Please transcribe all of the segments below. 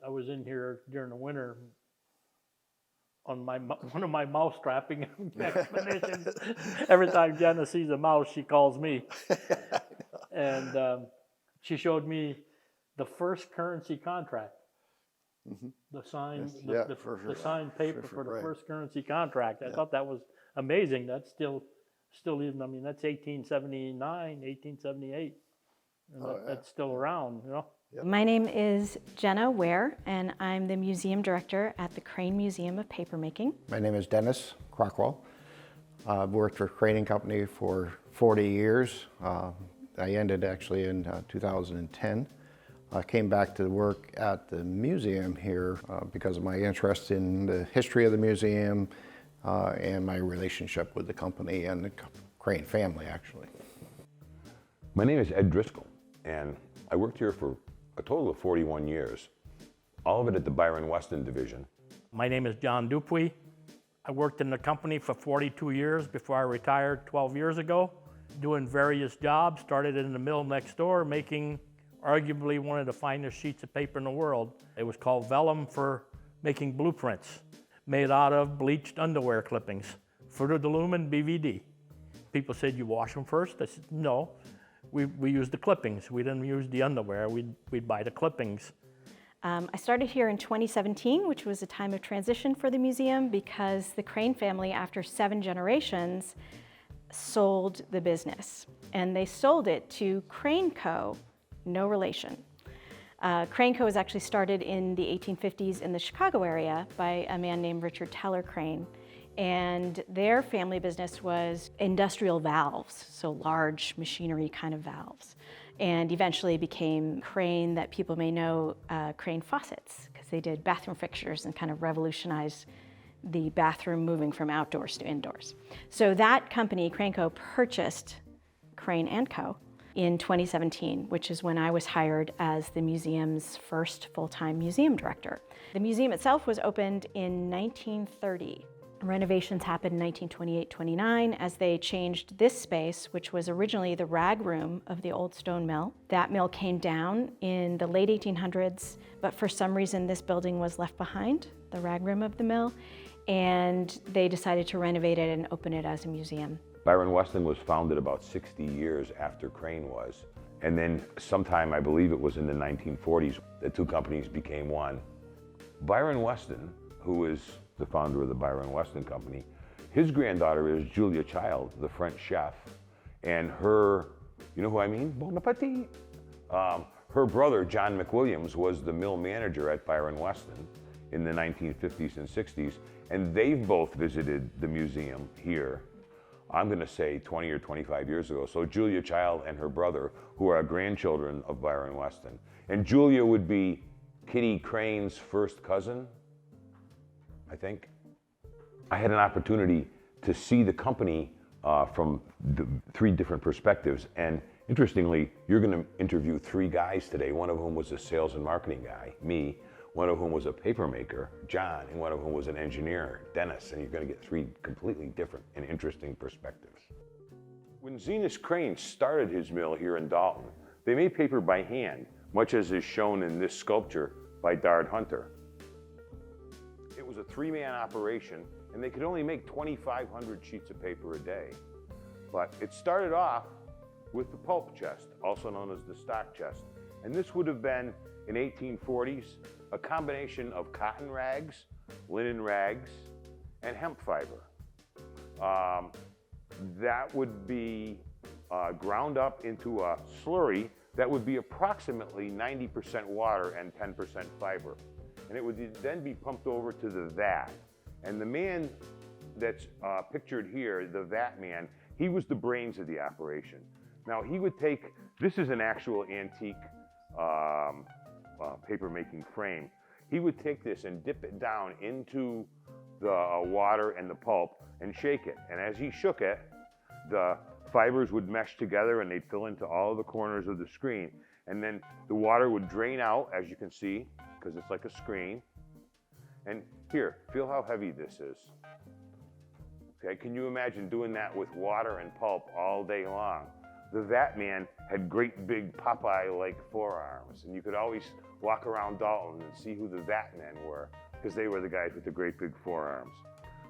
I was in here during the winter on one of my mouse trapping expeditions. Every time Jenna sees a mouse, she calls me. And she showed me the first currency contract. Mm-hmm. The signed, Yes, the signed paper for the right. first currency contract. I Yeah. thought that was amazing. That's still even, I mean, that's 1879, 1878. And that's still around, you know? Yep. My name is Jenna Ware, and I'm the museum director at the Crane Museum of Papermaking. My name is Dennis Crockwell. I've worked for Crane Company for 40 years. I ended actually in 2010. I came back to work at the museum here because of my interest in the history of the museum and my relationship with the company and the Crane family, actually. My name is Ed Driscoll, and I worked here for a total of 41 years, all of it at the Byron Weston division. My name is John Dupuy. I worked in the company for 42 years before I retired 12 years ago, doing various jobs. Started in the mill next door, making arguably one of the finest sheets of paper in the world. It was called vellum for making blueprints, made out of bleached underwear clippings, Fruit of the Loom and BVD. People said, you wash them first? I said, no, we used the clippings. We didn't use the underwear, we'd buy the clippings. I started here in 2017, which was a time of transition for the museum because the Crane family, after 7 generations, sold the business. And they sold it to Crane Co., no relation. Crane Co. was actually started in the 1850s in the Chicago area by a man named Richard Teller Crane. And their family business was industrial valves, so large machinery kind of valves. And eventually became Crane, that people may know, Crane faucets, because they did bathroom fixtures and kind of revolutionized the bathroom, moving from outdoors to indoors. So that company, Crane Co., purchased Crane & Co. in 2017, which is when I was hired as the museum's first full-time museum director. The museum itself was opened in 1930. Renovations happened in 1928-29 as they changed this space, which was originally the rag room of the old stone mill. That mill came down in the late 1800s, but for some reason this building was left behind, the rag room of the mill, and they decided to renovate it and open it as a museum. Byron Weston was founded about 60 years after Crane was. And then sometime, I believe it was in the 1940s, the two companies became one. Byron Weston, who is the founder of the Byron Weston Company, his granddaughter is Julia Child, the French chef, and her, you know who I mean? Bon appetit. Her brother, John McWilliams, was the mill manager at Byron Weston in the 1950s and 60s, and they've both visited the museum here, I'm gonna say 20 or 25 years ago. So Julia Child and her brother, who are grandchildren of Byron Weston. And Julia would be Kitty Crane's first cousin, I think. I had an opportunity to see the company from 3 different perspectives. And interestingly, you're gonna interview 3 guys today, one of whom was a sales and marketing guy, me, one of whom was a paper maker, John, and one of whom was an engineer, Dennis, and you're gonna get 3 completely different and interesting perspectives. When Zenas Crane started his mill here in Dalton, they made paper by hand, much as is shown in this sculpture by Dard Hunter. It was a 3-man operation, and they could only make 2,500 sheets of paper a day. But it started off with the pulp chest, also known as the stock chest. And this would have been, in 1840s, a combination of cotton rags, linen rags, and hemp fiber. That would be ground up into a slurry that would be approximately 90% water and 10% fiber. And it would then be pumped over to the vat. And the man that's pictured here, the vat man, he was the brains of the operation. Now he would take, this is an actual antique paper-making frame. He would take this and dip it down into the water and the pulp and shake it. And as he shook it, the fibers would mesh together and they'd fill into all of the corners of the screen. And then the water would drain out, as you can see, because it's like a screen. And here, feel how heavy this is. Okay, can you imagine doing that with water and pulp all day long? The vat man had great big Popeye-like forearms, and you could always walk around Dalton and see who the vat men were, because they were the guys with the great big forearms.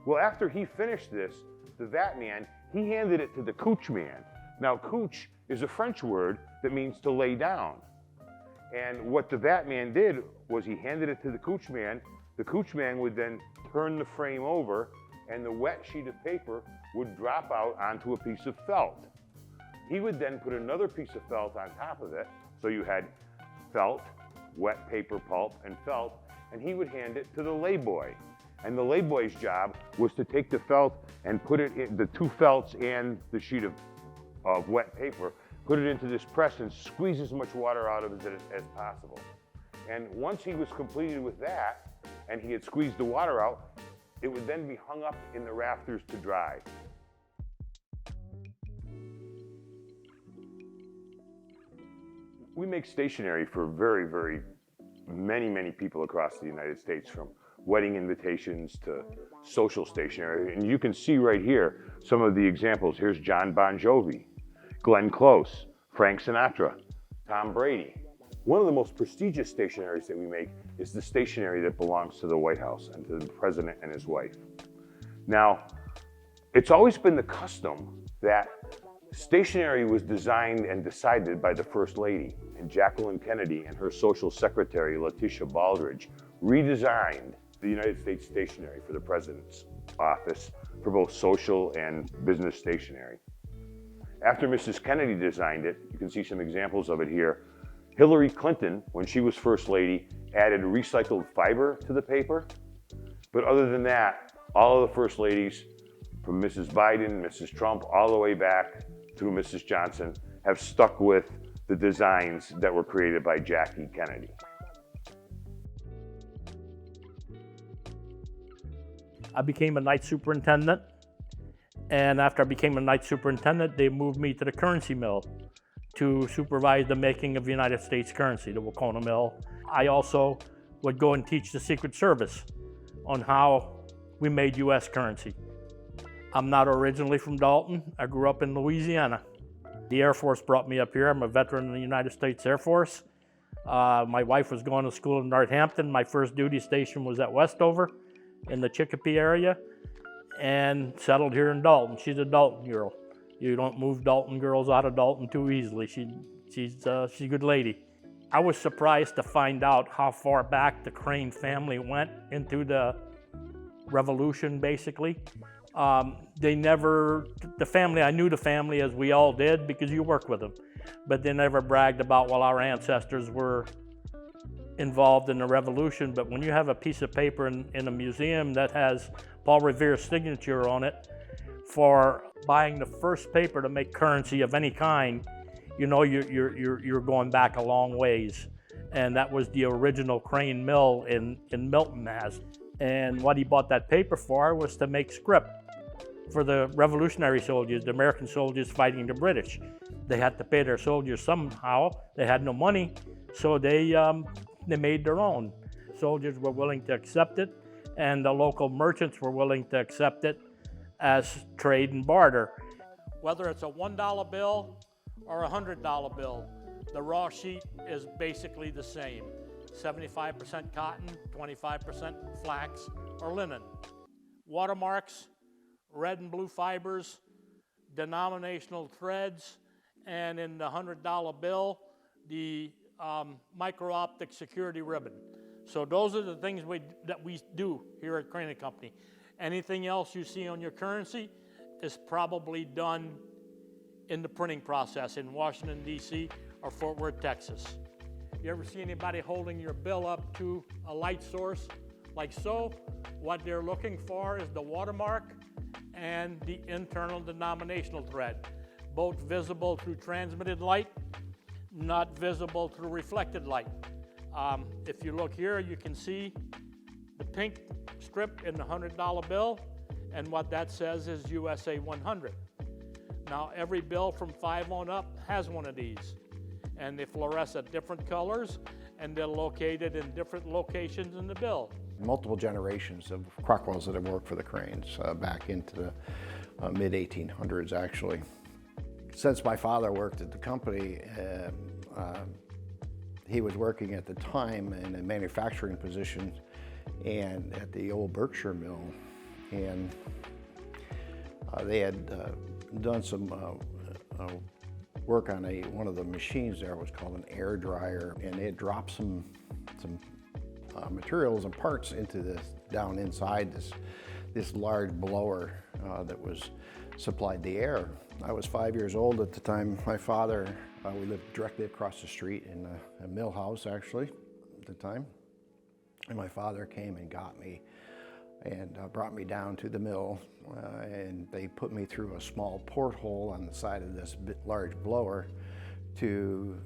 Well, after he finished this, the vat man, he handed it to the couche man. Now, couche is a French word that means to lay down. And what the vat man did was he handed it to the couche man. The couche man would then turn the frame over, and the wet sheet of paper would drop out onto a piece of felt. He would then put another piece of felt on top of it, so you had felt, wet paper pulp, and felt, and he would hand it to the lay boy. And the lay boy's job was to take the felt and put it in, the two felts and the sheet of wet paper, put it into this press and squeeze as much water out of it as possible. And once he was completed with that, and he had squeezed the water out, it would then be hung up in the rafters to dry. We make stationery for very many people across the United States, from wedding invitations to social stationery. And you can see right here some of the examples. Here's John Bon Jovi, Glenn Close, Frank Sinatra, Tom Brady. One of the most prestigious stationeries that we make is the stationery that belongs to the White House and to the president and his wife. Now, it's always been the custom that stationery was designed and decided by the First Lady, and Jacqueline Kennedy and her social secretary, Letitia Baldridge, redesigned the United States stationery for the president's office for both social and business stationery. After Mrs. Kennedy designed it, you can see some examples of it here. Hillary Clinton, when she was First Lady, added recycled fiber to the paper. But other than that, all of the First Ladies, from Mrs. Biden, Mrs. Trump, all the way back through Mrs. Johnson, have stuck with the designs that were created by Jackie Kennedy. I became a night superintendent, and after I became a night superintendent, they moved me to the currency mill to supervise the making of the United States currency, the Wacona Mill. I also would go and teach the Secret Service on how we made US currency. I'm not originally from Dalton. I grew up in Louisiana. The Air Force brought me up here. I'm a veteran of the United States Air Force. My wife was going to school in Northampton. My first duty station was at Westover in the Chicopee area, and settled here in Dalton. She's a Dalton girl. You don't move Dalton girls out of Dalton too easily. She's a good lady. I was surprised to find out how far back the Crane family went into the Revolution, basically. The family, I knew the family as we all did because you work with them, but they never bragged about, well, our ancestors were involved in the Revolution. But when you have a piece of paper in a museum that has Paul Revere's signature on it for buying the first paper to make currency of any kind, you know you're going back a long ways. And that was the original Crane Mill in Milton, Mass. And what he bought that paper for was to make script for the Revolutionary soldiers, the American soldiers fighting the British. They had to pay their soldiers somehow. They had no money, so they made their own. Soldiers were willing to accept it, and the local merchants were willing to accept it as trade and barter. Whether it's a $1 bill or a $100 bill, the raw sheet is basically the same. 75% cotton, 25% flax or linen. Watermarks, red and blue fibers, denominational threads, and in the $100 bill, the micro-optic security ribbon. So those are the things that we do here at Crane & Company. Anything else you see on your currency is probably done in the printing process in Washington, D.C. or Fort Worth, Texas. You ever see anybody holding your bill up to a light source like so? What they're looking for is the watermark and the internal denominational thread, both visible through transmitted light, not visible through reflected light. If you look here, you can see the pink strip in the $100 bill, and what that says is USA 100. Now, every bill from 5 on up has one of these, and they fluoresce at different colors, and they're located in different locations in the bill. Multiple generations of Crockwells that have worked for the Cranes back into the mid-1800s, actually. Since my father worked at the company, He was working at the time in a manufacturing position and at the old Berkshire mill, and they had done some work on one of the machines there. It was called an air dryer, and they had dropped some materials and parts into down inside this large blower that was supplied the air. I was 5 years old at the time. My father, we lived directly across the street in a mill house actually at the time. And my father came and got me and brought me down to the mill, and they put me through a small porthole on the side of this large blower to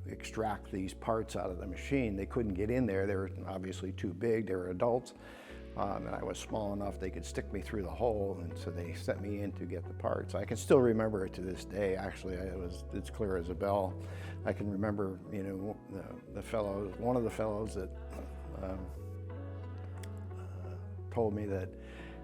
extract these parts out of the machine. They couldn't get in there. They were obviously too big. They were adults, and I was small enough they could stick me through the hole, and so they sent me in to get the parts. I can still remember it to this day. Actually, it's clear as a bell. I can remember, you know, one of the fellows that told me that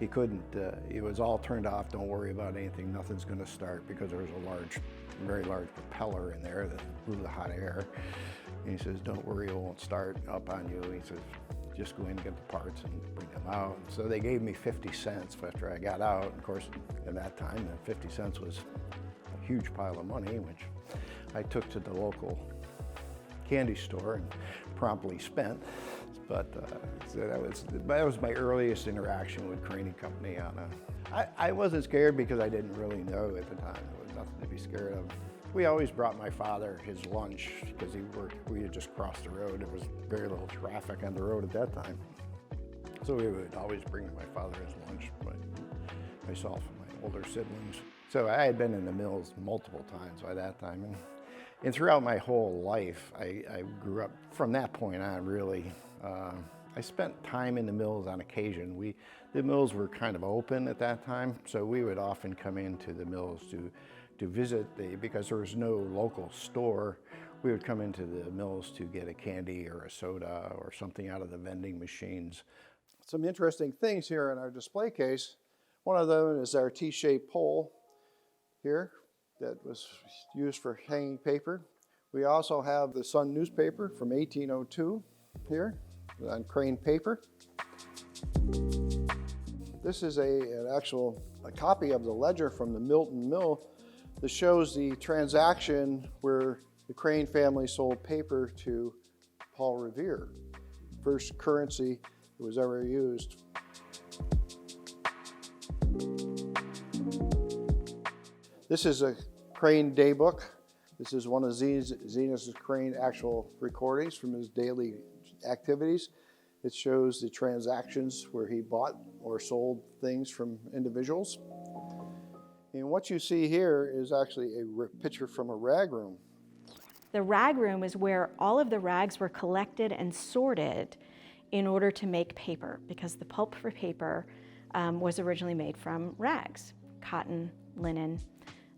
he couldn't, it was all turned off, don't worry about anything, nothing's gonna start, because there was a very large propeller in there that blew the hot air. And he says, don't worry, it won't start up on you. He says, just go in and get the parts and bring them out. So they gave me 50 cents after I got out. Of course, at that time, 50 cents was a huge pile of money, which I took to the local candy store and promptly spent. But so that was my earliest interaction with Crane & Company. I wasn't scared because I didn't really know at the time. There was nothing to be scared of. We always brought my father his lunch because we had just crossed the road. There was very little traffic on the road at that time. So we would always bring my father his lunch, myself and my older siblings. So I had been in the mills multiple times by that time. And throughout my whole life, I grew up, from that point on really, I spent time in the mills on occasion. The mills were kind of open at that time, so we would often come into the mills to visit, because there was no local store. We would come into the mills to get a candy or a soda or something out of the vending machines. Some interesting things here in our display case. One of them is our T-shaped pole here that was used for hanging paper. We also have the Sun newspaper from 1802 here on Crane paper. This is a copy of the ledger from the Milton Mill that shows the transaction where the Crane family sold paper to Paul Revere. First currency that was ever used. This is a Crane daybook. This is one of Zenas' Crane actual recordings from his daily activities. It shows the transactions where he bought or sold things from individuals. And what you see here is actually a picture from a rag room. The rag room is where all of the rags were collected and sorted in order to make paper, because the pulp for paper was originally made from rags, cotton, linen.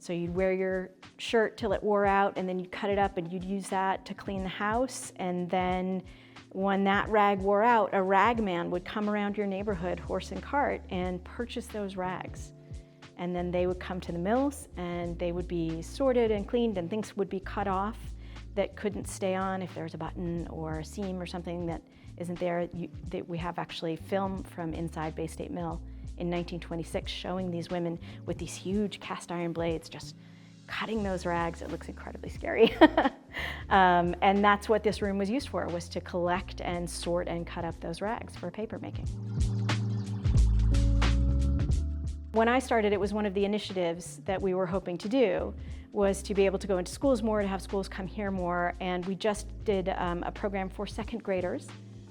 So you'd wear your shirt till it wore out, and then you'd cut it up and you'd use that to clean the house. And then when that rag wore out, a rag man would come around your neighborhood, horse and cart, and purchase those rags. And then they would come to the mills and they would be sorted and cleaned, and things would be cut off that couldn't stay on if there was a button or a seam or something that isn't there. We have actually film from inside Bay State Mill in 1926 showing these women with these huge cast iron blades just cutting those rags. It looks incredibly scary. And that's what this room was used for, was to collect and sort and cut up those rags for paper making. When I started, it was one of the initiatives that we were hoping to do, was to be able to go into schools more, to have schools come here more, and we just did a program for second graders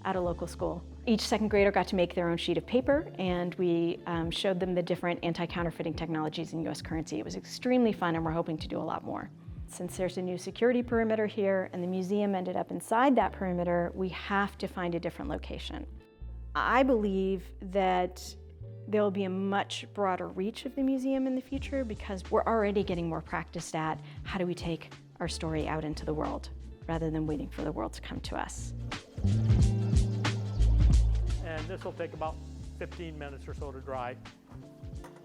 at a local school. Each second grader got to make their own sheet of paper, and we showed them the different anti-counterfeiting technologies in U.S. currency. It was extremely fun, and we're hoping to do a lot more. Since there's a new security perimeter here, and the museum ended up inside that perimeter, we have to find a different location. I believe that there will be a much broader reach of the museum in the future, because we're already getting more practiced at how do we take our story out into the world rather than waiting for the world to come to us. And this will take about 15 minutes or so to dry.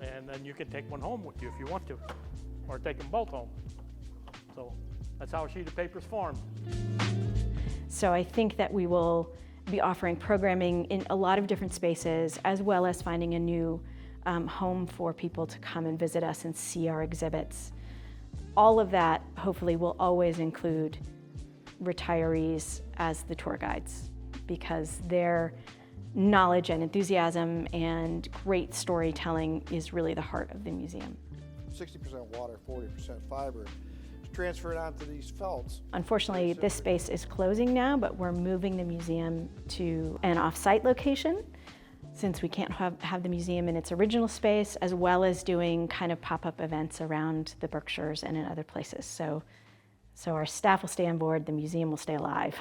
And then you can take one home with you if you want to, or take them both home. So that's how a sheet of paper is formed. So I think that we will be offering programming in a lot of different spaces, as well as finding a new home for people to come and visit us and see our exhibits. All of that hopefully will always include retirees as the tour guides, because their knowledge and enthusiasm and great storytelling is really the heart of the museum. 60% water, 40% fiber. Transfer it onto these felts. Unfortunately, this space is closing now, but we're moving the museum to an off-site location, since we can't have the museum in its original space, as well as doing kind of pop-up events around the Berkshires and in other places. So our staff will stay on board, the museum will stay alive.